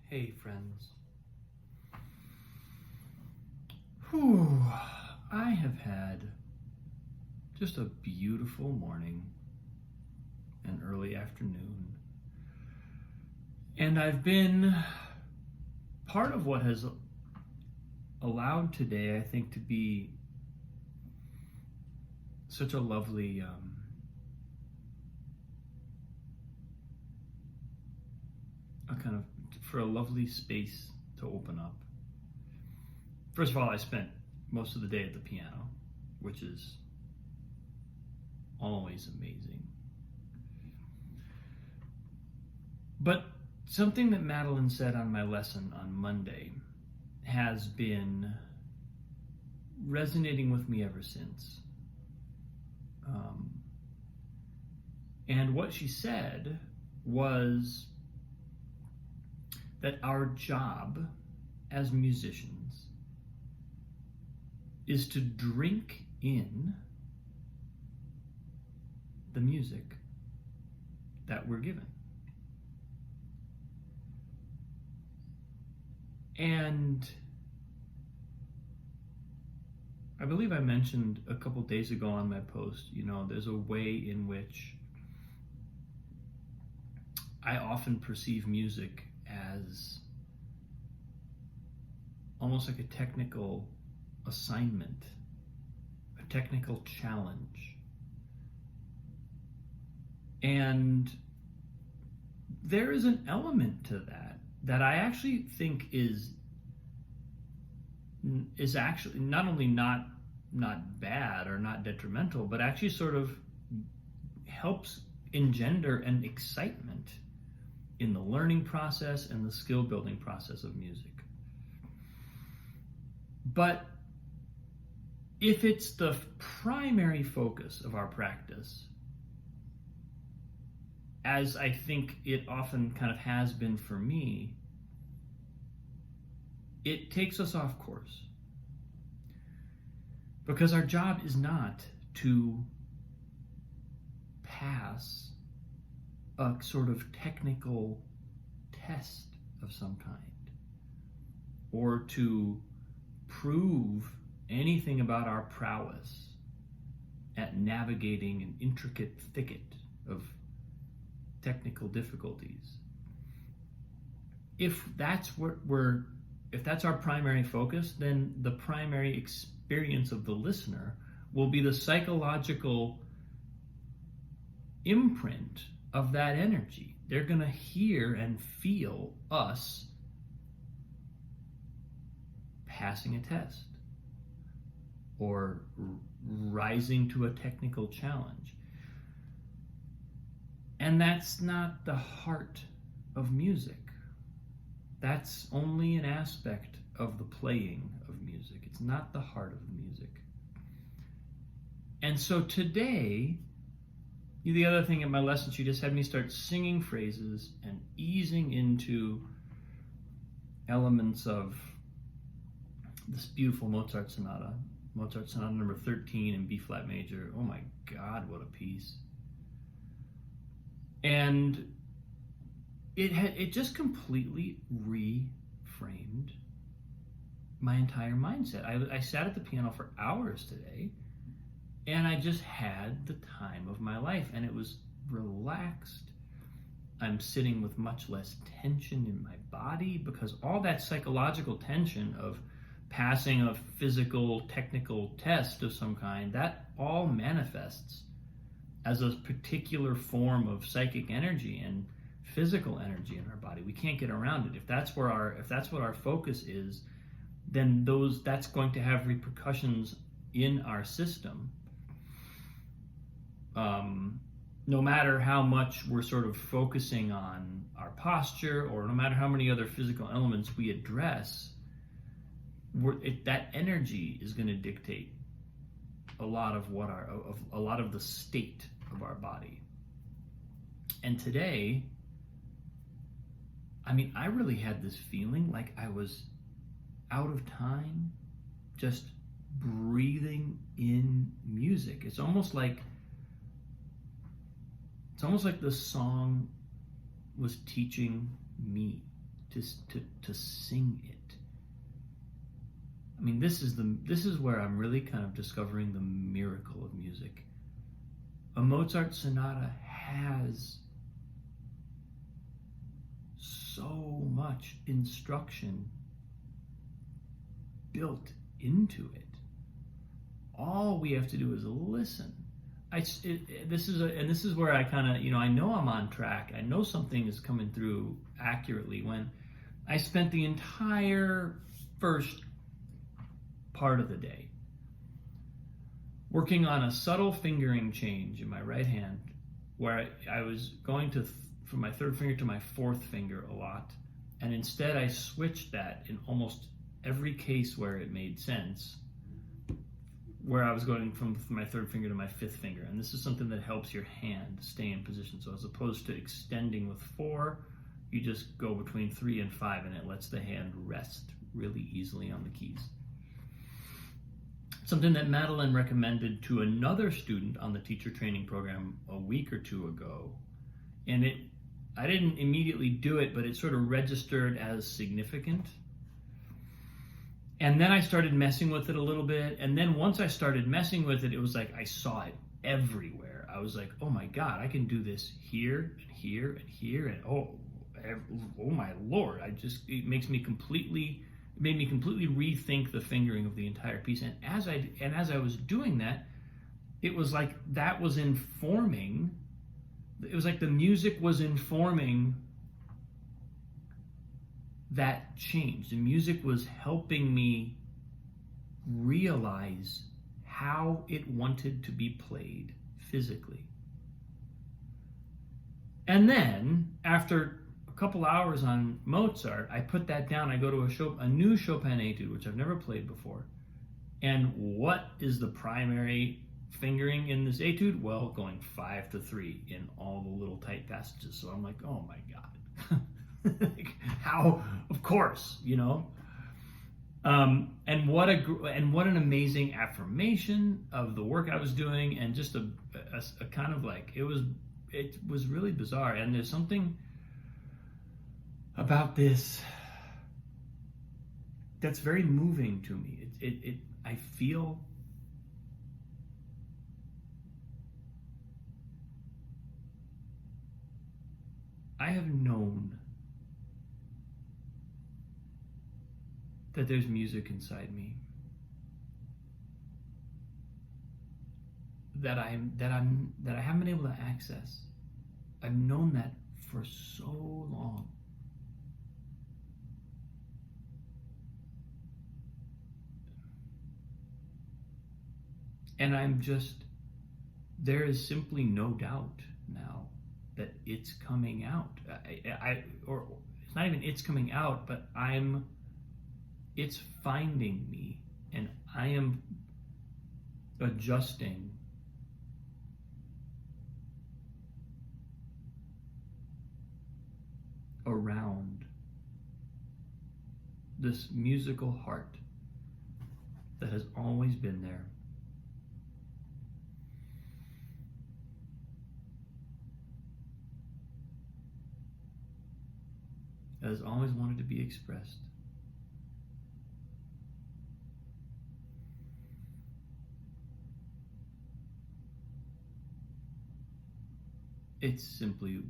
Hey friends. Whew, I have had just a beautiful morning and early afternoon. And I've been part of what has allowed today, I think, to be such a lovely for a lovely space to open up. First of all, I spent most of the day at the piano, which is always amazing. But something that Madeline said on my lesson on Monday has been resonating with me ever since. And what she said was that our job as musicians is to drink in the music that we're given. And I believe I mentioned a couple days ago on my post, there's a way in which I often perceive music as almost like a technical assignment, a technical challenge. And there is an element to that I actually think is actually not only not bad or not detrimental, but actually sort of helps engender an excitement in the learning process and the skill building process of music. But if it's the primary focus of our practice, as I think it often kind of has been for me, it takes us off course. Because our job is not to pass a sort of technical test of some kind, or to prove anything about our prowess at navigating an intricate thicket of technical difficulties. If that's our primary focus, then the primary experience of the listener will be the psychological imprint of that energy. They're going to hear and feel us passing a test or rising to a technical challenge. And that's not the heart of music. That's only an aspect of the playing of music. It's not the heart of the music. And so today, the other thing in my lesson, she just had me start singing phrases and easing into elements of this beautiful Mozart Sonata number 13 in B flat major. Oh my God, what a piece. And it just completely reframed my entire mindset. I sat at the piano for hours today, and I just had the time of my life, and it was relaxed. I'm sitting with much less tension in my body, because all that psychological tension of passing a physical, technical test of some kind, that all manifests as a particular form of psychic energy and physical energy in our body. We can't get around it. If that's what our focus is, then that's going to have repercussions in our system. No matter how much we're sort of focusing on our posture, or no matter how many other physical elements we address, that energy is going to dictate a lot of the state of our body. And today, I really had this feeling like I was out of time, just breathing in music. It's almost like the song was teaching me to sing it. I mean, this is where I'm really kind of discovering the miracle of music. A Mozart sonata has so much instruction built into it. All we have to do is listen. This is where I kind of, I know I'm on track. I know something is coming through accurately when I spent the entire first part of the day working on a subtle fingering change in my right hand, where I was going from my third finger to my fourth finger a lot, and instead I switched that in almost every case where it made sense, where I was going from my third finger to my fifth finger. And this is something that helps your hand stay in position. So as opposed to extending with 4, you just go between 3 and 5, and it lets the hand rest really easily on the keys. Something that Madeline recommended to another student on the teacher training program a week or two ago. And I didn't immediately do it, but it sort of registered as significant. And then I started messing with it a little bit. And then once I started messing with it, it was like I saw it everywhere. I was like, oh my God, I can do this here and here and here. And oh my Lord, it made me completely rethink the fingering of the entire piece. And as I was doing that, it was like that was informing. It was like the music was informing that change. The music was helping me realize how it wanted to be played physically. And then, after a couple hours on Mozart, I put that down. I go to a new Chopin etude, which I've never played before. And what is the primary fingering in this etude? Well, going 5-3 in all the little tight passages. So I'm like, oh my God. How? Of course, and what an amazing affirmation of the work I was doing, and just a kind of like it was really bizarre. And there's something about this that's very moving to me. I feel I have known that there's music inside me, that I haven't been able to access. I've known that for so long. And there is simply no doubt now that it's coming out. Or it's not even it's coming out, but it's finding me, and I am adjusting around this musical heart that has always been there. That has always wanted to be expressed. It's simply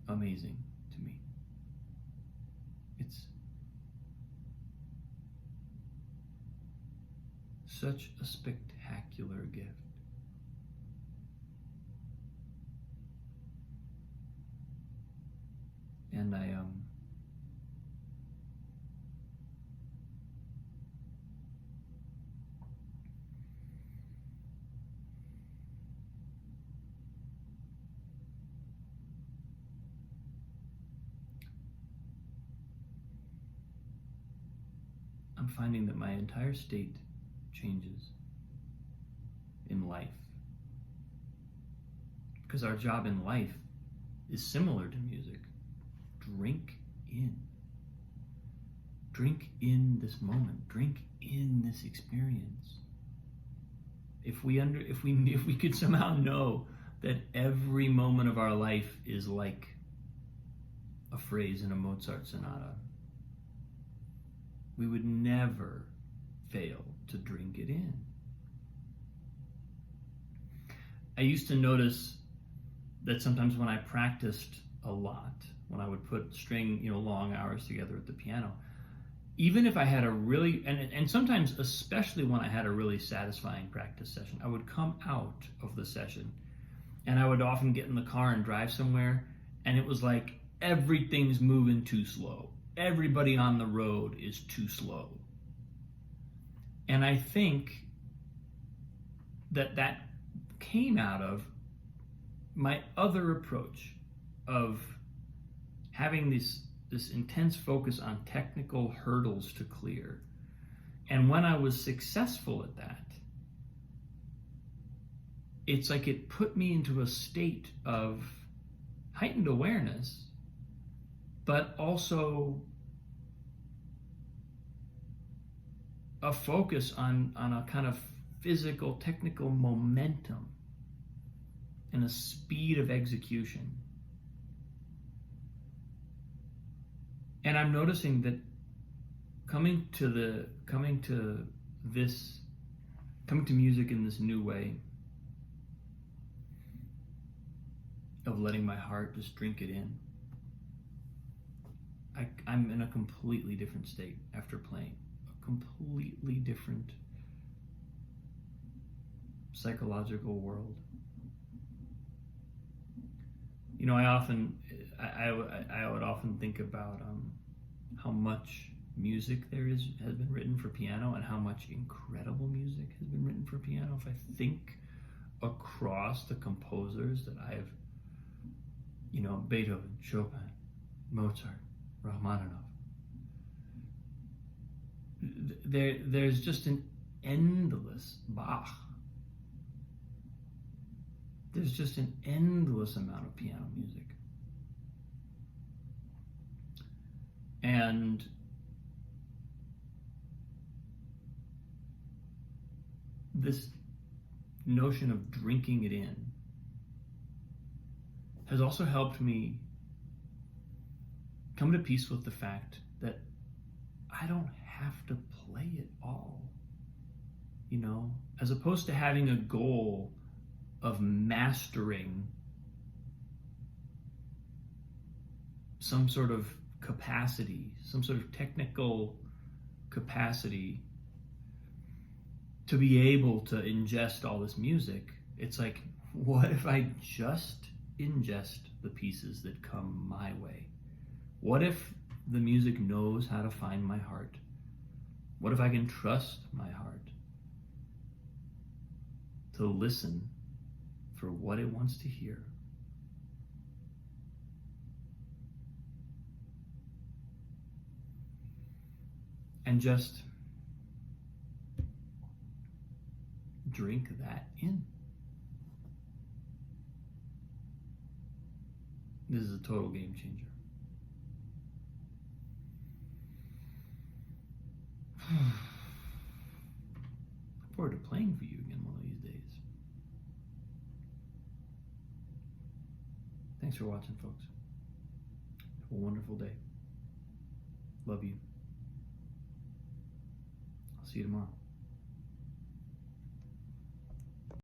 amazing to me. It's such a spectacular gift. And I'm finding that my entire state changes in life. Because our job in life is similar to music. Drink in. Drink in this moment. Drink in this experience. If we could somehow know that every moment of our life is like a phrase in a Mozart sonata, we would never fail to drink it in. I used to notice that sometimes when I practiced a lot, when I would put string, long hours together at the piano, even if I had a really, and sometimes especially when I had a really satisfying practice session, I would come out of the session and I would often get in the car and drive somewhere, and it was like everything's moving too slow. Everybody on the road is too slow. And I think that came out of my other approach of having this intense focus on technical hurdles to clear. And when I was successful at that, it's like it put me into a state of heightened awareness, but also a focus on a kind of physical, technical momentum and a speed of execution. And I'm noticing that coming to music in this new way of letting my heart just drink it in, I'm in a completely different state after playing. A completely different psychological world. I would often think about how much music has been written for piano, and how much incredible music has been written for piano. If I think across the composers that I've, Beethoven, Chopin, Mozart, Rachmaninoff, there's just an endless Bach. There's just an endless amount of piano music. And this notion of drinking it in has also helped me come to peace with the fact that I don't have to play it all. As opposed to having a goal of mastering some sort of capacity, some sort of technical capacity to be able to ingest all this music. It's like, what if I just ingest the pieces that come my way? What if the music knows how to find my heart? What if I can trust my heart to listen for what it wants to hear? And just drink that in. This is a total game changer. I look forward to playing for you again one of these days. Thanks for watching, folks. Have a wonderful day. Love you. I'll see you tomorrow.